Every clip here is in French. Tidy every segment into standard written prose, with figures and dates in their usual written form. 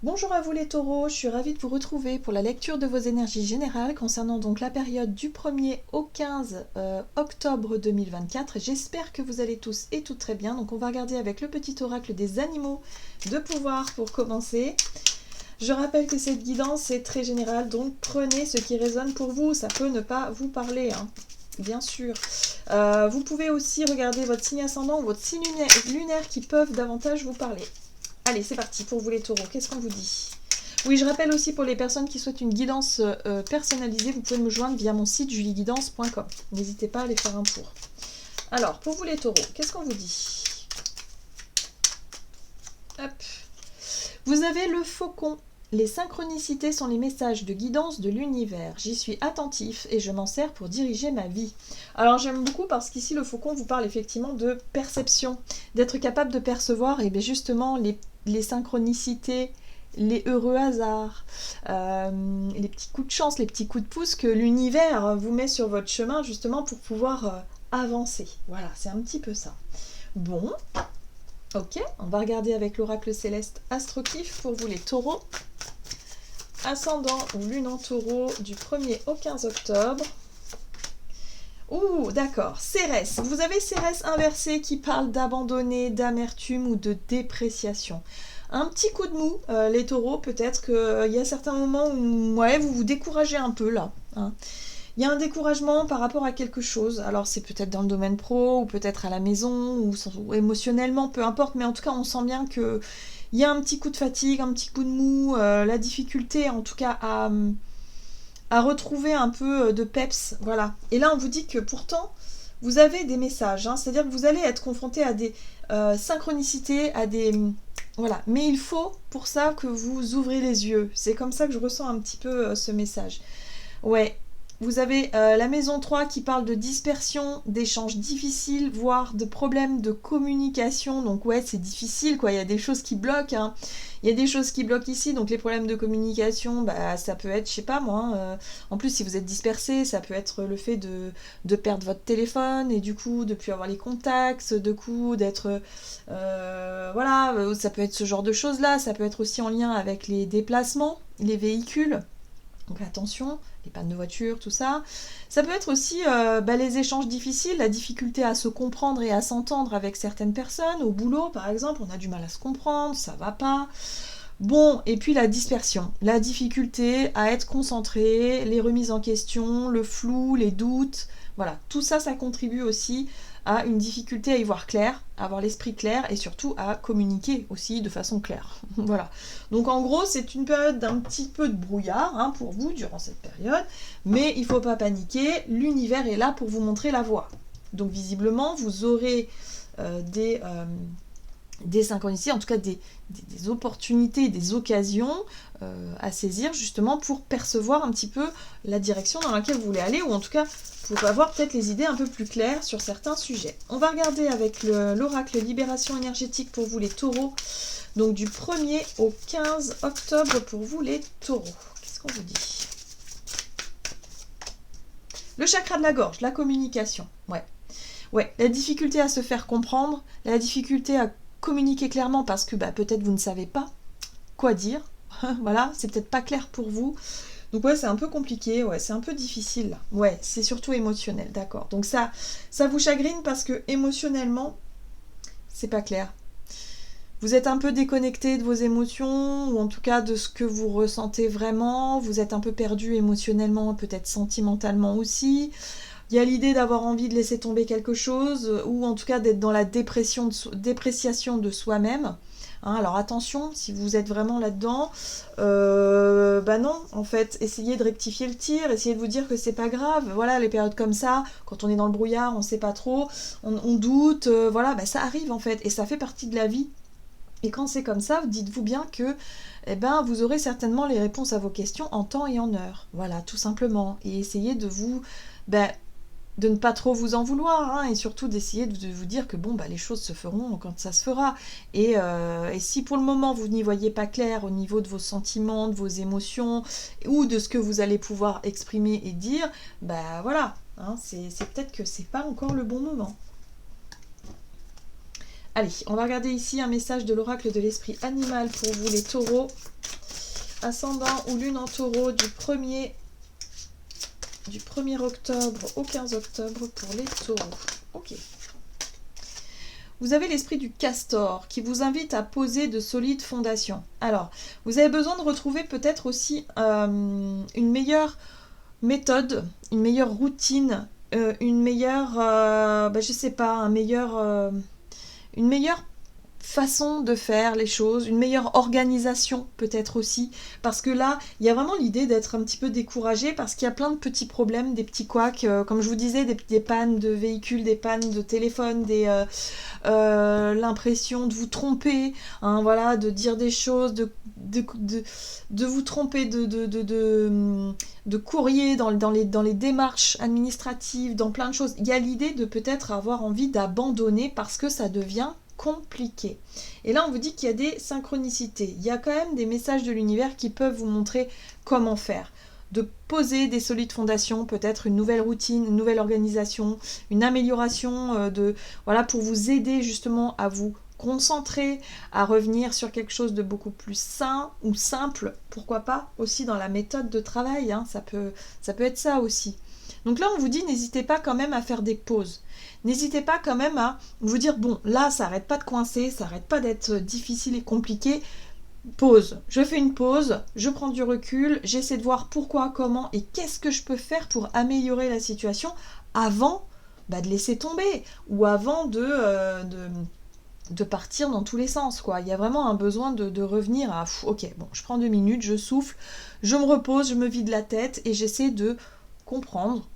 Bonjour à vous les taureaux, je suis ravie de vous retrouver pour la lecture de vos énergies générales concernant donc la période du 1er au 15 octobre 2024. J'espère que vous allez tous et toutes très bien. Donc on va regarder avec le petit oracle des animaux de pouvoir pour commencer. Je rappelle que cette guidance est très générale, donc prenez ce qui résonne pour vous. Ça peut ne pas vous parler, hein, bien sûr. Vous pouvez aussi regarder votre signe ascendant ou votre signe lunaire qui peuvent davantage vous parler. Allez, c'est parti pour vous les taureaux. Qu'est-ce qu'on vous dit? Oui, je rappelle aussi pour les personnes qui souhaitent une guidance personnalisée, vous pouvez me joindre via mon site julieguidance.com. N'hésitez pas à aller faire un tour. Alors, pour vous les taureaux, qu'est-ce qu'on vous dit? Hop. Vous avez le faucon. Les synchronicités sont les messages de guidance de l'univers. J'y suis attentif et je m'en sers pour diriger ma vie. Alors j'aime beaucoup parce qu'ici le faucon vous parle effectivement de perception, d'être capable de percevoir et bien justement les synchronicités, les heureux hasards, les petits coups de chance, les petits coups de pouce que l'univers vous met sur votre chemin justement pour pouvoir avancer. Voilà, c'est un petit peu ça. Bon, ok, on va regarder avec l'oracle céleste Astrokif pour vous les taureaux. Ascendant ou lune en taureau du 1er au 15 octobre. Ouh, d'accord. Cérès. Vous avez Cérès inversé qui parle d'abandonner, d'amertume ou de dépréciation. Un petit coup de mou, les taureaux, peut-être qu'il y a certains moments où ouais, vous vous découragez un peu là. Hein. Il y a un découragement par rapport à quelque chose. Alors c'est peut-être dans le domaine pro, ou peut-être à la maison, ou émotionnellement, peu importe. Mais en tout cas, on sent bien que il y a un petit coup de fatigue, un petit coup de mou, la difficulté en tout cas à retrouver un peu de peps. Voilà. Et là, on vous dit que pourtant, vous avez des messages. Hein, c'est-à-dire que vous allez être confronté à des synchronicités, à des... Voilà. Mais il faut pour ça que vous ouvrez les yeux. C'est comme ça que je ressens un petit peu ce message. Ouais. Vous avez la maison 3 qui parle de dispersion, d'échanges difficiles, voire de problèmes de communication. Donc ouais, c'est difficile, quoi. Il y a des choses qui bloquent. Hein. Il y a des choses qui bloquent ici. Donc les problèmes de communication, bah, ça peut être, je sais pas moi. En plus, si vous êtes dispersé, ça peut être le fait de perdre votre téléphone et du coup de plus avoir les contacts, du coup d'être... voilà, ça peut être ce genre de choses-là. Ça peut être aussi en lien avec les déplacements, les véhicules. Donc attention, les pannes de voiture, tout ça. Ça peut être aussi les échanges difficiles, la difficulté à se comprendre et à s'entendre avec certaines personnes. Au boulot, par exemple, on a du mal à se comprendre, ça va pas. Bon, et puis la dispersion, la difficulté à être concentré, les remises en question, le flou, les doutes. Voilà, tout ça, ça contribue aussi à une difficulté à y voir clair, à avoir l'esprit clair et surtout à communiquer aussi de façon claire. Voilà. Donc en gros, c'est une période d'un petit peu de brouillard hein, pour vous durant cette période, mais il ne faut pas paniquer, l'univers est là pour vous montrer la voie. Donc visiblement, vous aurez des synchronicités, en tout cas des opportunités, des occasions à saisir justement pour percevoir un petit peu la direction dans laquelle vous voulez aller, ou en tout cas pour avoir peut-être les idées un peu plus claires sur certains sujets. On va regarder avec l'oracle Libération énergétique pour vous les taureaux, donc du 1er au 15 octobre pour vous les taureaux. Qu'est-ce qu'on vous dit? Le chakra de la gorge, la communication, ouais. Ouais, la difficulté à se faire comprendre, la difficulté à communiquer clairement parce que peut-être vous ne savez pas quoi dire. Voilà, c'est peut-être pas clair pour vous. Donc ouais, c'est un peu compliqué, ouais, c'est un peu difficile là. Ouais, c'est surtout émotionnel, d'accord. Donc ça vous chagrine parce que émotionnellement, c'est pas clair. Vous êtes un peu déconnecté de vos émotions, ou en tout cas de ce que vous ressentez vraiment. Vous êtes un peu perdu émotionnellement, peut-être sentimentalement aussi. Il y a l'idée d'avoir envie de laisser tomber quelque chose, ou en tout cas d'être dans la dépréciation de soi-même. Hein, alors attention, si vous êtes vraiment là-dedans, non, en fait, essayez de rectifier le tir, essayez de vous dire que c'est pas grave. Voilà, les périodes comme ça, quand on est dans le brouillard, on sait pas trop, on doute, voilà, ça arrive en fait, et ça fait partie de la vie. Et quand c'est comme ça, dites-vous bien que vous aurez certainement les réponses à vos questions en temps et en heure. Voilà, tout simplement. Et essayez de vous... de ne pas trop vous en vouloir, hein, et surtout d'essayer de vous dire que les choses se feront quand ça se fera. Et si pour le moment vous n'y voyez pas clair au niveau de vos sentiments, de vos émotions, ou de ce que vous allez pouvoir exprimer et dire, voilà, hein, c'est peut-être que c'est pas encore le bon moment. Allez, on va regarder ici un message de l'oracle de l'esprit animal pour vous les taureaux. ascendant ou lune en taureau du 1er octobre au 15 octobre pour les taureaux. Ok. Vous avez l'esprit du castor qui vous invite à poser de solides fondations. Alors, vous avez besoin de retrouver peut-être aussi une meilleure méthode, une meilleure routine, une meilleure, je sais pas, une meilleure façon de faire les choses, une meilleure organisation peut-être aussi, parce que là, il y a vraiment l'idée d'être un petit peu découragé parce qu'il y a plein de petits problèmes, des petits couacs, comme je vous disais, des pannes de véhicules, des pannes de téléphone, l'impression de vous tromper, hein, voilà, de dire des choses, de vous tromper de courrier dans les démarches administratives, dans plein de choses. Il y a l'idée de peut-être avoir envie d'abandonner parce que ça devient compliqué. Et là, on vous dit qu'il y a des synchronicités. Il y a quand même des messages de l'univers qui peuvent vous montrer comment faire. De poser des solides fondations, peut-être une nouvelle routine, une nouvelle organisation, une amélioration pour vous aider justement à vous concentrer, à revenir sur quelque chose de beaucoup plus sain ou simple, pourquoi pas, aussi dans la méthode de travail, hein, ça peut être ça aussi. Donc là, on vous dit, n'hésitez pas quand même à faire des pauses. N'hésitez pas quand même à vous dire, bon, là, ça arrête pas de coincer, ça arrête pas d'être difficile et compliqué. Pause. Je fais une pause, je prends du recul, j'essaie de voir pourquoi, comment et qu'est-ce que je peux faire pour améliorer la situation avant de laisser tomber ou avant de partir dans tous les sens, quoi. Il y a vraiment un besoin de revenir à, ok, bon, je prends 2 minutes, je souffle, je me repose, je me vide la tête et j'essaie de comprendre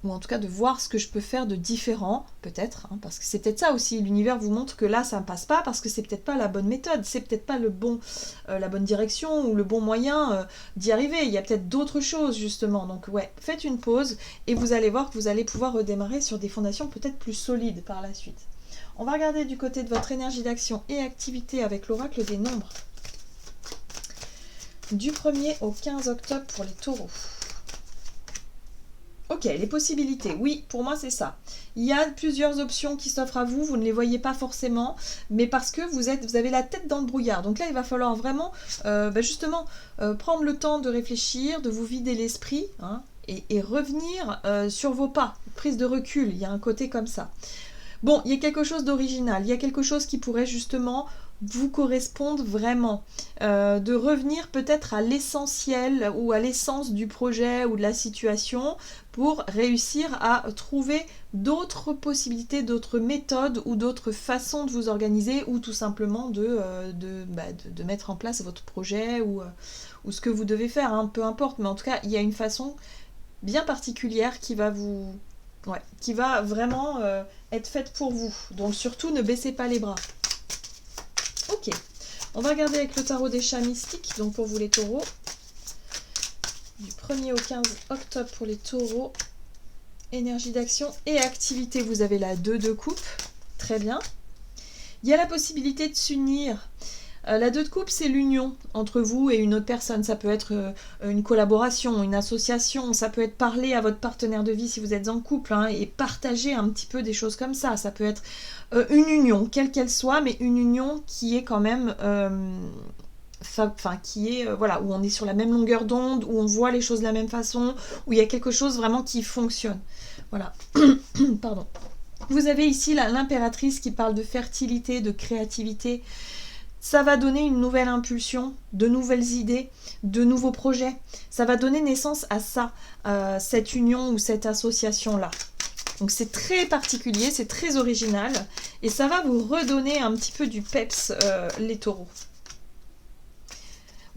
ou en tout cas de voir ce que je peux faire de différent, peut-être, hein, parce que c'est peut-être ça aussi, l'univers vous montre que là ça ne passe pas, parce que c'est peut-être pas la bonne méthode, c'est peut-être pas la bonne direction, ou le bon moyen d'y arriver, il y a peut-être d'autres choses justement, donc ouais, faites une pause, et vous allez voir que vous allez pouvoir redémarrer sur des fondations peut-être plus solides par la suite. On va regarder du côté de votre énergie d'action et activité avec l'oracle des nombres. Du 1er au 15 octobre pour les taureaux. Ok, les possibilités, oui, pour moi c'est ça. Il y a plusieurs options qui s'offrent à vous, vous ne les voyez pas forcément, mais parce que vous avez la tête dans le brouillard. Donc là, il va falloir vraiment, prendre le temps de réfléchir, de vous vider l'esprit, hein, et revenir sur vos pas. Prise de recul, il y a un côté comme ça. Bon, il y a quelque chose d'original, il y a quelque chose qui pourrait justement vous correspondre vraiment, de revenir peut-être à l'essentiel ou à l'essence du projet ou de la situation pour réussir à trouver d'autres possibilités, d'autres méthodes ou d'autres façons de vous organiser ou tout simplement de mettre en place votre projet ou ce que vous devez faire, hein, peu importe, mais en tout cas il y a une façon bien particulière qui va vraiment être faite pour vous, donc surtout ne baissez pas les bras. Ok, on va regarder avec le tarot des chats mystiques, donc pour vous les taureaux, du 1er au 15 octobre pour les taureaux, énergie d'action et activité, vous avez la 2 de coupe, très bien. Il y a la possibilité de s'unir. La 2 de coupe, c'est l'union entre vous et une autre personne. Ça peut être une collaboration, une association, ça peut être parler à votre partenaire de vie si vous êtes en couple, hein, et partager un petit peu des choses comme ça. Ça peut être une union, quelle qu'elle soit, mais une union qui est quand même... où on est sur la même longueur d'onde, où on voit les choses de la même façon, où il y a quelque chose vraiment qui fonctionne. Voilà. Pardon. Vous avez ici l'impératrice qui parle de fertilité, de créativité. Ça va donner une nouvelle impulsion, de nouvelles idées, de nouveaux projets. Ça va donner naissance à ça, cette union ou cette association-là. Donc c'est très particulier, c'est très original. Et ça va vous redonner un petit peu du peps, les taureaux.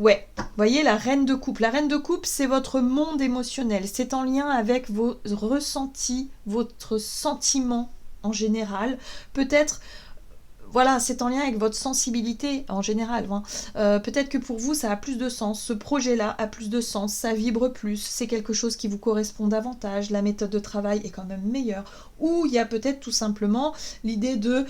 Ouais, vous voyez la reine de coupe. La reine de coupe, c'est votre monde émotionnel. C'est en lien avec vos ressentis, votre sentiment en général. Peut-être... Voilà, c'est en lien avec votre sensibilité en général. Hein. Peut-être que pour vous, ça a plus de sens. Ce projet-là a plus de sens, ça vibre plus. C'est quelque chose qui vous correspond davantage. La méthode de travail est quand même meilleure. Ou il y a peut-être tout simplement l'idée de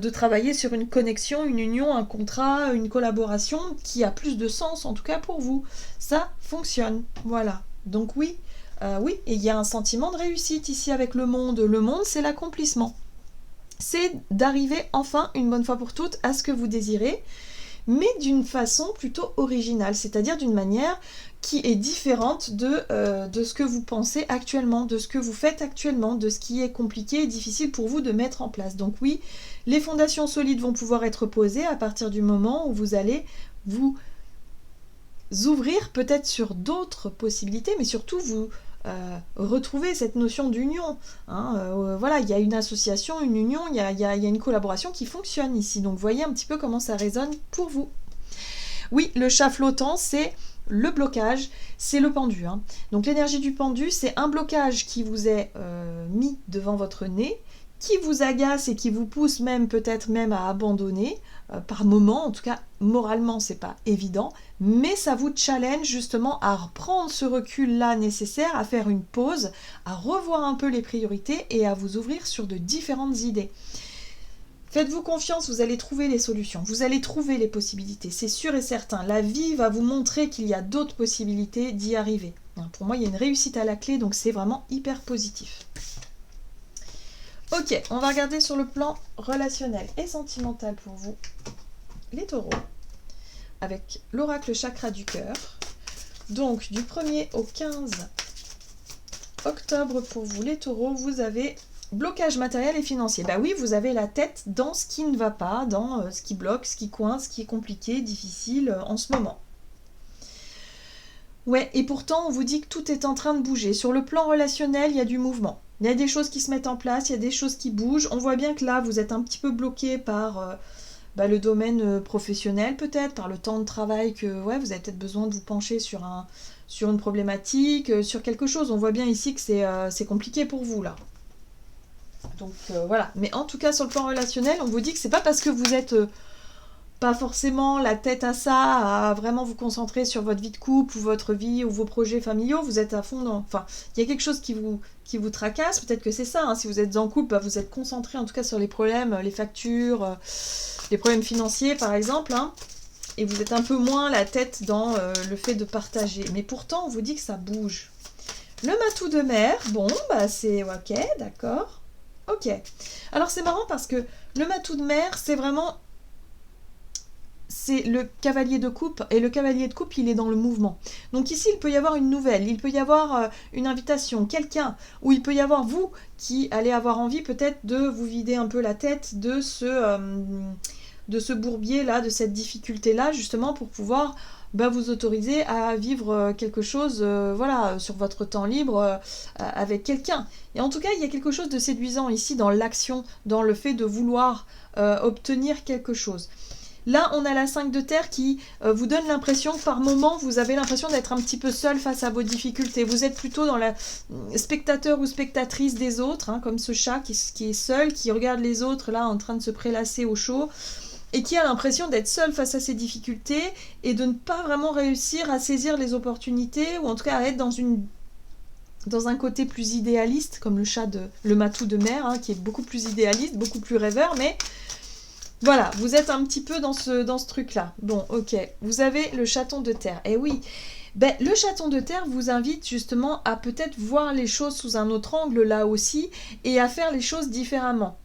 travailler sur une connexion, une union, un contrat, une collaboration qui a plus de sens, en tout cas pour vous. Ça fonctionne. Voilà. Donc oui, et il y a un sentiment de réussite ici avec le monde. Le monde, c'est l'accomplissement. C'est d'arriver enfin, une bonne fois pour toutes, à ce que vous désirez. mais d'une façon plutôt originale, c'est-à-dire d'une manière qui est différente de ce que vous pensez actuellement, de ce que vous faites actuellement, de ce qui est compliqué et difficile pour vous de mettre en place. Donc oui, les fondations solides vont pouvoir être posées à partir du moment où vous allez vous ouvrir peut-être sur d'autres possibilités, mais surtout vous retrouver cette notion d'union. Voilà, il y a une association, une union, il y a une collaboration qui fonctionne ici. Donc voyez un petit peu comment ça résonne pour vous. Oui, le chat flottant, c'est le blocage, c'est le pendu. Donc l'énergie du pendu, c'est un blocage qui vous est mis devant votre nez, qui vous agace et qui vous pousse même peut-être même à abandonner par moment. En tout cas, moralement, c'est pas évident, mais ça vous challenge justement à reprendre ce recul-là nécessaire, à faire une pause, à revoir un peu les priorités et à vous ouvrir sur de différentes idées. Faites-vous confiance, vous allez trouver les solutions, vous allez trouver les possibilités, c'est sûr et certain. La vie va vous montrer qu'il y a d'autres possibilités d'y arriver. Pour moi, il y a une réussite à la clé, donc c'est vraiment hyper positif. Ok, on va regarder sur le plan relationnel et sentimental pour vous, les taureaux, avec l'oracle chakra du cœur. Donc, du 1er au 15 octobre pour vous, les taureaux, vous avez blocage matériel et financier. Bah oui, vous avez la tête dans ce qui ne va pas, dans ce qui bloque, ce qui coince, ce qui est compliqué, difficile en ce moment. Ouais, et pourtant, on vous dit que tout est en train de bouger. Sur le plan relationnel, il y a du mouvement. Il y a des choses qui se mettent en place, il y a des choses qui bougent. On voit bien que là, vous êtes un petit peu bloqué par le domaine professionnel peut-être, par le temps de travail que vous avez peut-être besoin de vous pencher sur une problématique, sur quelque chose. On voit bien ici que c'est compliqué pour vous là. Donc voilà. Mais en tout cas, sur le plan relationnel, on vous dit que c'est pas parce que vous êtes pas forcément la tête à ça, à vraiment vous concentrer sur votre vie de couple ou votre vie ou vos projets familiaux, vous êtes à fond dans... Enfin, il y a quelque chose qui vous tracasse, peut-être que c'est ça, si vous êtes en couple, vous êtes concentré en tout cas sur les problèmes, les factures, les problèmes financiers par exemple, et vous êtes un peu moins la tête dans le fait de partager. Mais pourtant, on vous dit que ça bouge. Le matou de mer, bon, c'est ok, d'accord, ok. Alors c'est marrant parce que le matou de mer, c'est vraiment... c'est le cavalier de coupe, et le cavalier de coupe, il est dans le mouvement. Donc ici, il peut y avoir une nouvelle, il peut y avoir une invitation, quelqu'un, ou il peut y avoir vous qui allez avoir envie peut-être de vous vider un peu la tête de ce bourbier-là, de cette difficulté-là, justement pour pouvoir vous autoriser à vivre quelque chose sur votre temps libre avec quelqu'un. Et en tout cas, il y a quelque chose de séduisant ici dans l'action, dans le fait de vouloir obtenir quelque chose. Là, on a la 5 de terre qui vous donne l'impression que par moment, vous avez l'impression d'être un petit peu seul face à vos difficultés. Vous êtes plutôt dans la spectateur ou spectatrice des autres, comme ce chat qui est seul, qui regarde les autres là en train de se prélasser au chaud, et qui a l'impression d'être seul face à ses difficultés et de ne pas vraiment réussir à saisir les opportunités, ou en tout cas à être dans un côté plus idéaliste, comme le matou de mer, qui est beaucoup plus idéaliste, beaucoup plus rêveur, mais... Voilà, vous êtes un petit peu dans ce truc-là. Bon, ok. Vous avez le chaton de terre. Eh oui, le chaton de terre vous invite justement à peut-être voir les choses sous un autre angle là aussi et à faire les choses différemment.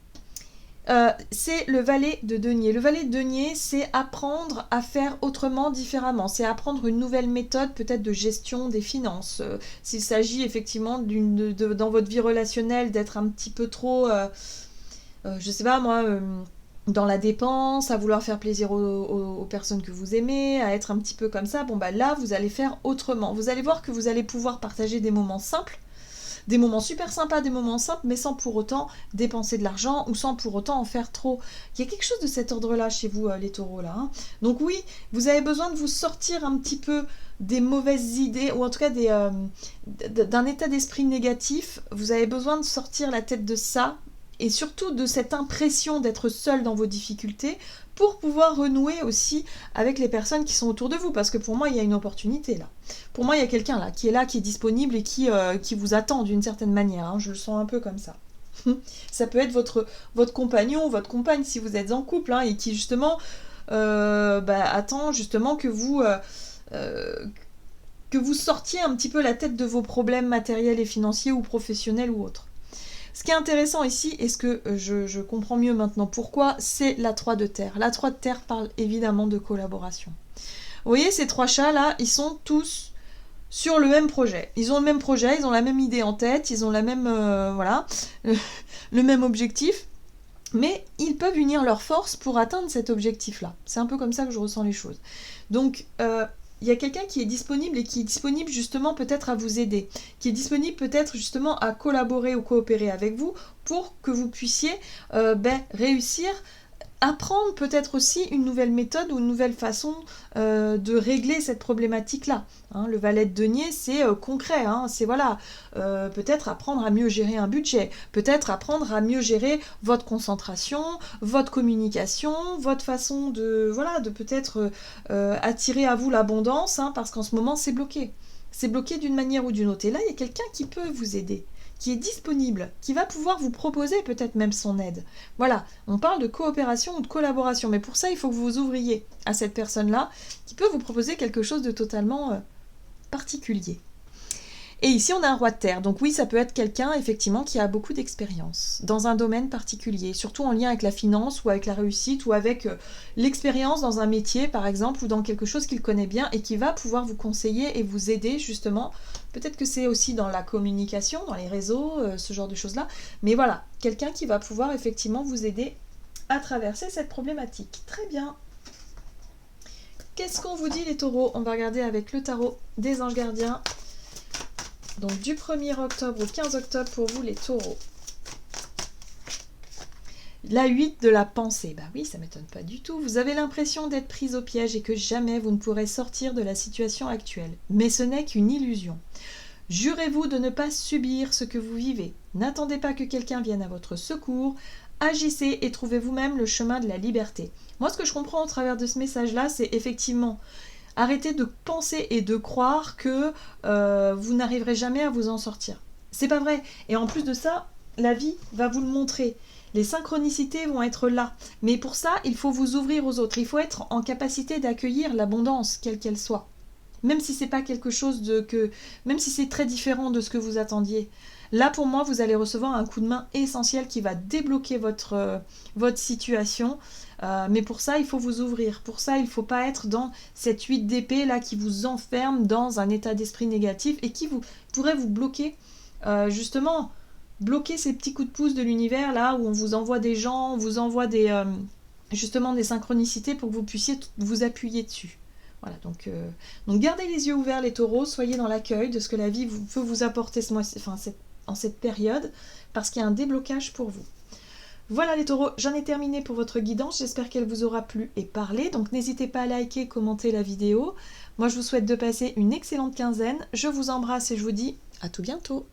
C'est le valet de denier. Le valet de denier, c'est apprendre à faire autrement, différemment. C'est apprendre une nouvelle méthode peut-être de gestion des finances. S'il s'agit effectivement dans votre vie relationnelle d'être un petit peu trop, je sais pas moi... dans la dépense, à vouloir faire plaisir aux personnes que vous aimez, à être un petit peu comme ça, là, vous allez faire autrement. Vous allez voir que vous allez pouvoir partager des moments simples, des moments super sympas, des moments simples, mais sans pour autant dépenser de l'argent ou sans pour autant en faire trop. Il y a quelque chose de cet ordre-là chez vous, les taureaux, là. Donc oui, vous avez besoin de vous sortir un petit peu des mauvaises idées, ou en tout cas d'un état d'esprit négatif. Vous avez besoin de sortir la tête de ça, et surtout de cette impression d'être seul dans vos difficultés pour pouvoir renouer aussi avec les personnes qui sont autour de vous. Parce que pour moi, il y a une opportunité là. Pour moi, il y a quelqu'un là qui est disponible et qui vous attend d'une certaine manière. Je le sens un peu comme ça. Ça peut être votre compagnon, votre compagne si vous êtes en couple et qui justement attend justement que vous sortiez un petit peu la tête de vos problèmes matériels et financiers ou professionnels ou autres. Ce qui est intéressant ici, et ce que je comprends mieux maintenant pourquoi, c'est la 3 de terre. La 3 de terre parle évidemment de collaboration. Vous voyez, ces 3 chats là, ils sont tous sur le même projet. Ils ont le même projet, ils ont la même idée en tête, ils ont la même, voilà, le même objectif, mais ils peuvent unir leurs forces pour atteindre cet objectif-là. C'est un peu comme ça que je ressens les choses. Donc, il y a quelqu'un qui est disponible et qui est disponible justement peut-être à vous aider, qui est disponible peut-être justement à collaborer ou coopérer avec vous pour que vous puissiez réussir, apprendre peut-être aussi une nouvelle méthode ou une nouvelle façon de régler cette problématique-là. Hein, le valet de denier, c'est concret, hein, c'est voilà, peut-être apprendre à mieux gérer un budget, peut-être apprendre à mieux gérer votre concentration, votre communication, votre façon de, voilà, de peut-être attirer à vous l'abondance, hein, parce qu'en ce moment c'est bloqué. C'est bloqué d'une manière ou d'une autre. Et là, il y a quelqu'un qui peut vous aider, qui est disponible, qui va pouvoir vous proposer peut-être même son aide. Voilà, on parle de coopération ou de collaboration, mais pour ça, il faut que vous vous ouvriez à cette personne-là qui peut vous proposer quelque chose de totalement particulier. Et ici, on a un roi de terre. Donc oui, ça peut être quelqu'un, effectivement, qui a beaucoup d'expérience dans un domaine particulier, surtout en lien avec la finance ou avec la réussite ou avec l'expérience dans un métier, par exemple, ou dans quelque chose qu'il connaît bien et qui va pouvoir vous conseiller et vous aider, justement. Peut-être que c'est aussi dans la communication, dans les réseaux, ce genre de choses-là. Mais voilà, quelqu'un qui va pouvoir, effectivement, vous aider à traverser cette problématique. Très bien. Qu'est-ce qu'on vous dit, les taureaux? On va regarder avec le tarot des anges gardiens. Donc du 1er octobre au 15 octobre pour vous les taureaux. La 8 de la pensée. Bah oui, ça ne m'étonne pas du tout. Vous avez l'impression d'être prise au piège et que jamais vous ne pourrez sortir de la situation actuelle. Mais ce n'est qu'une illusion. Jurez-vous de ne pas subir ce que vous vivez. N'attendez pas que quelqu'un vienne à votre secours. Agissez et trouvez vous-même le chemin de la liberté. Moi, ce que je comprends au travers de ce message-là, c'est effectivement... Arrêtez de penser et de croire que vous n'arriverez jamais à vous en sortir. C'est pas vrai. Et en plus de ça, la vie va vous le montrer. Les synchronicités vont être là. Mais pour ça, il faut vous ouvrir aux autres. Il faut être en capacité d'accueillir l'abondance, quelle qu'elle soit. Même si c'est pas quelque chose même si c'est très différent de ce que vous attendiez. Là, pour moi, vous allez recevoir un coup de main essentiel qui va débloquer votre situation. Mais pour ça, il faut vous ouvrir. Pour ça, il ne faut pas être dans cette 8 d'épée là qui vous enferme dans un état d'esprit négatif et qui pourrait vous bloquer. Justement, bloquer ces petits coups de pouce de l'univers là où on vous envoie des gens, on vous envoie justement des synchronicités pour que vous puissiez vous appuyer dessus. Voilà, donc gardez les yeux ouverts les taureaux, soyez dans l'accueil de ce que la vie peut vous apporter en cette période, parce qu'il y a un déblocage pour vous. Voilà les taureaux, j'en ai terminé pour votre guidance, j'espère qu'elle vous aura plu et parlé, donc n'hésitez pas à liker, commenter la vidéo. Moi je vous souhaite de passer une excellente quinzaine, je vous embrasse et je vous dis à tout bientôt.